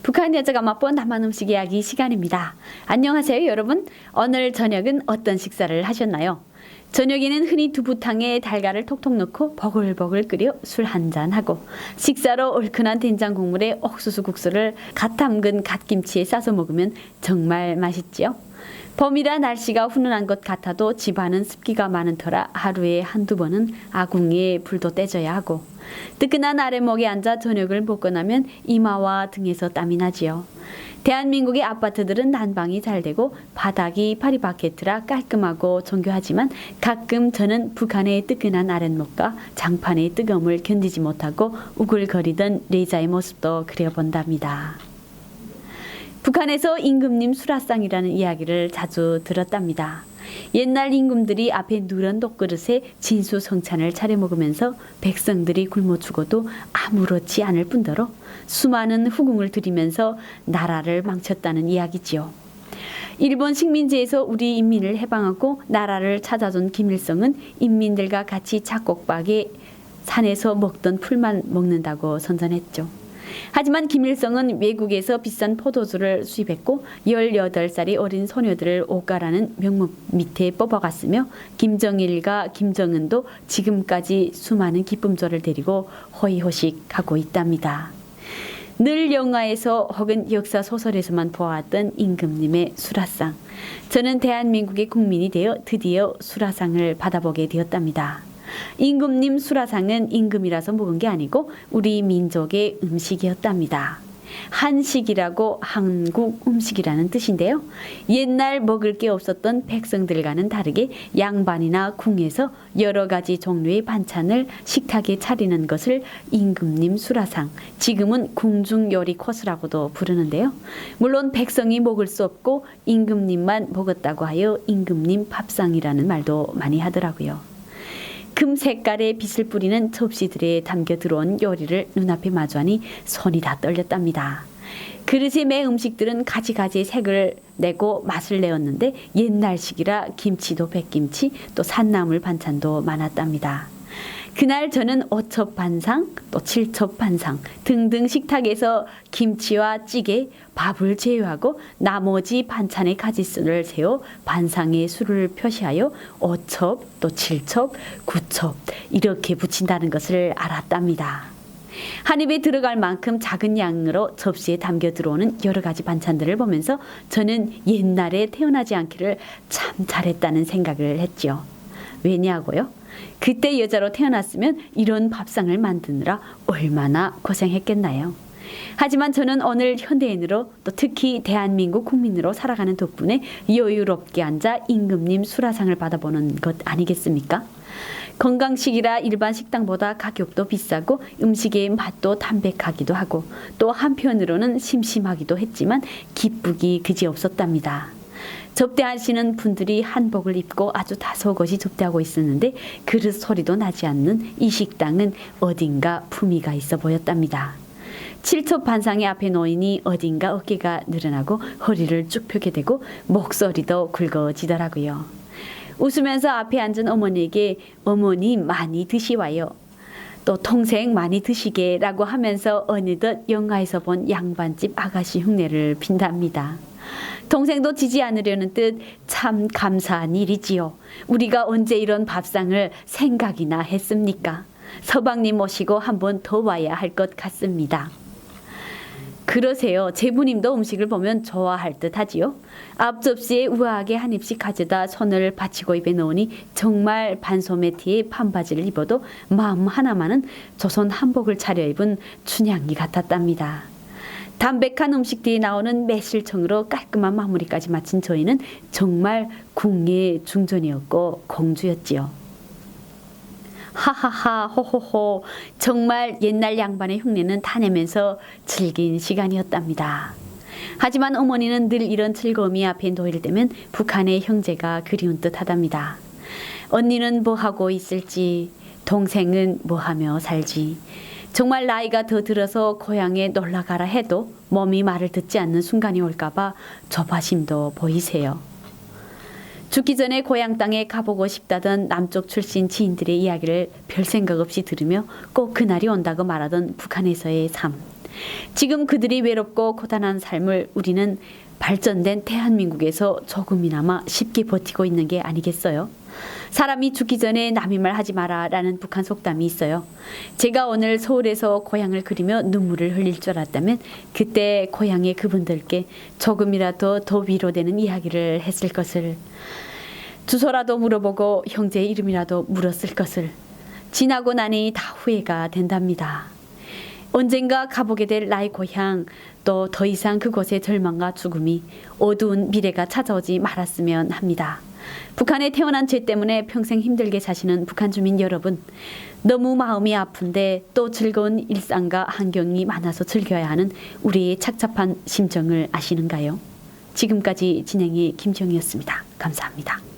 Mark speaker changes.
Speaker 1: 북한 여자가 맛본 남한 음식 이야기 시간입니다. 안녕하세요 여러분. 오늘 저녁은 어떤 식사를 하셨나요? 저녁에는 흔히 두부탕에 달걀을 톡톡 넣고 버글버글 끓여 술 한잔하고, 식사로 얼큰한 된장 국물에 옥수수 국수를 갓 담근 갓김치에 싸서 먹으면 정말 맛있지요. 봄이라 날씨가 훈훈한 것 같아도 집안은 습기가 많은 터라 하루에 한두 번은 아궁이에 불도 떼줘야 하고, 뜨끈한 아랫목에 앉아 저녁을 먹고 나면 이마와 등에서 땀이 나지요. 대한민국의 아파트들은 난방이 잘 되고 바닥이 파리바게트라 깔끔하고 정교하지만, 가끔 저는 북한의 뜨끈한 아랫목과 장판의 뜨거움을 견디지 못하고 우글거리던 레자의 모습도 그려본답니다. 북한에서 임금님 수라상이라는 이야기를 자주 들었답니다. 옛날 임금들이 앞에 누런 독그릇에 진수성찬을 차려 먹으면서 백성들이 굶어 죽어도 아무렇지 않을 뿐더러 수많은 후궁을 들이면서 나라를 망쳤다는 이야기지요. 일본 식민지에서 우리 인민을 해방하고 나라를 찾아준 김일성은 인민들과 같이 잡곡박에 산에서 먹던 풀만 먹는다고 선전했죠. 하지만 김일성은 외국에서 비싼 포도주를 수입했고 18살이 어린 소녀들을 옷가라는 명목 밑에 뽑아갔으며, 김정일과 김정은도 지금까지 수많은 기쁨조를 데리고 호의호식하고 있답니다. 늘 영화에서 혹은 역사 소설에서만 보아왔던 임금님의 수라상. 저는 대한민국의 국민이 되어 드디어 수라상을 받아보게 되었답니다. 임금님 수라상은 임금이라서 먹은 게 아니고 우리 민족의 음식이었답니다. 한식이라고 한국 음식이라는 뜻인데요. 옛날 먹을 게 없었던 백성들과는 다르게 양반이나 궁에서 여러 가지 종류의 반찬을 식탁에 차리는 것을 임금님 수라상, 지금은 궁중요리 코스라고도 부르는데요. 물론 백성이 먹을 수 없고 임금님만 먹었다고 하여 임금님 밥상이라는 말도 많이 하더라고요. 금 색깔의 빛을 뿌리는 접시들에 담겨 들어온 요리를 눈앞에 마주하니 손이 다 떨렸답니다. 그릇에 매 음식들은 가지가지의 색을 내고 맛을 내었는데, 옛날식이라 김치도 백김치, 또 산나물 반찬도 많았답니다. 그날 저는 5첩 반상, 또 7첩 반상 등등 식탁에서 김치와 찌개, 밥을 제외하고 나머지 반찬의 가지수를 세워 반상에 수를 표시하여 5첩, 또 7첩, 9첩 이렇게 붙인다는 것을 알았답니다. 한 입에 들어갈 만큼 작은 양으로 접시에 담겨 들어오는 여러 가지 반찬들을 보면서 저는 옛날에 태어나지 않기를 참 잘했다는 생각을 했죠. 왜냐고요? 그때 여자로 태어났으면 이런 밥상을 만드느라 얼마나 고생했겠나요? 하지만 저는 오늘 현대인으로, 또 특히 대한민국 국민으로 살아가는 덕분에 여유롭게 앉아 임금님 수라상을 받아보는 것 아니겠습니까? 건강식이라 일반 식당보다 가격도 비싸고 음식의 맛도 담백하기도 하고, 또 한편으로는 심심하기도 했지만 기쁘기 그지없었답니다. 접대하시는 분들이 한복을 입고 아주 다소곳이 접대하고 있었는데 그릇 소리도 나지 않는 이 식당은 어딘가 품위가 있어 보였답니다. 7첩 반상의 앞에 놓이니 어딘가 어깨가 늘어나고 허리를 쭉 펴게 되고 목소리도 굵어지더라고요. 웃으면서 앞에 앉은 어머니에게 "어머니 많이 드시와요", 또 "동생 많이 드시게" 라고 하면서 어느덧 영화에서 본 양반집 아가씨 흉내를 빈답니다. 동생도 지지 않으려는 듯 "참 감사한 일이지요. 우리가 언제 이런 밥상을 생각이나 했습니까? 서방님 모시고 한번 더 와야 할 것 같습니다." 그러세요. 제부님도 음식을 보면 좋아할 듯 하지요. 앞 접시에 우아하게 한 입씩 가져다 손을 받치고 입에 넣으니 정말 반소매 티에 판바지를 입어도 마음 하나만은 조선 한복을 차려입은 춘향이 같았답니다. 담백한 음식들이 나오는 매실청으로 깔끔한 마무리까지 마친 저희는 정말 궁의 중전이었고 공주였지요. 하하하 호호호, 정말 옛날 양반의 흉내는 다 내면서 즐긴 시간이었답니다. 하지만 어머니는 늘 이런 즐거움이 앞에 놓일 때면 북한의 형제가 그리운 듯 하답니다. 언니는 뭐하고 있을지, 동생은 뭐하며 살지, 정말 나이가 더 들어서 고향에 놀러가라 해도 몸이 말을 듣지 않는 순간이 올까봐 조바심도 보이세요. 죽기 전에 고향 땅에 가보고 싶다던 남쪽 출신 지인들의 이야기를 별 생각 없이 들으며 꼭 그날이 온다고 말하던 북한에서의 삶. 지금 그들이 외롭고 고단한 삶을 우리는 발전된 대한민국에서 조금이나마 쉽게 버티고 있는 게 아니겠어요? 사람이 죽기 전에 남의 말 하지 마라 라는 북한 속담이 있어요. 제가 오늘 서울에서 고향을 그리며 눈물을 흘릴 줄 알았다면 그때 고향의 그분들께 조금이라도 더 위로되는 이야기를 했을 것을, 주소라도 물어보고 형제의 이름이라도 물었을 것을. 지나고 나니 다 후회가 된답니다. 언젠가 가보게 될 나의 고향, 또 더 이상 그곳의 절망과 죽음이, 어두운 미래가 찾아오지 말았으면 합니다. 북한에 태어난 죄 때문에 평생 힘들게 사시는 북한 주민 여러분, 너무 마음이 아픈데 또 즐거운 일상과 환경이 많아서 즐겨야 하는 우리의 착잡한 심정을 아시는가요? 지금까지 진행의 김정희였습니다. 감사합니다.